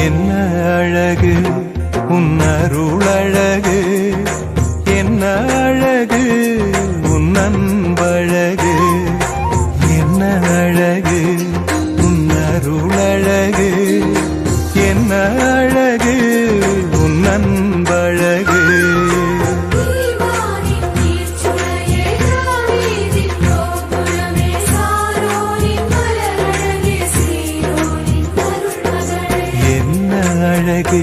என்ன அழகு உன் அருளழகு, என்ன அழகு உன் அன்பழகு, என்ன அழகு உன் அருளழகு, என்ன அழகு உன் அன்பழகு. என்ன அழகு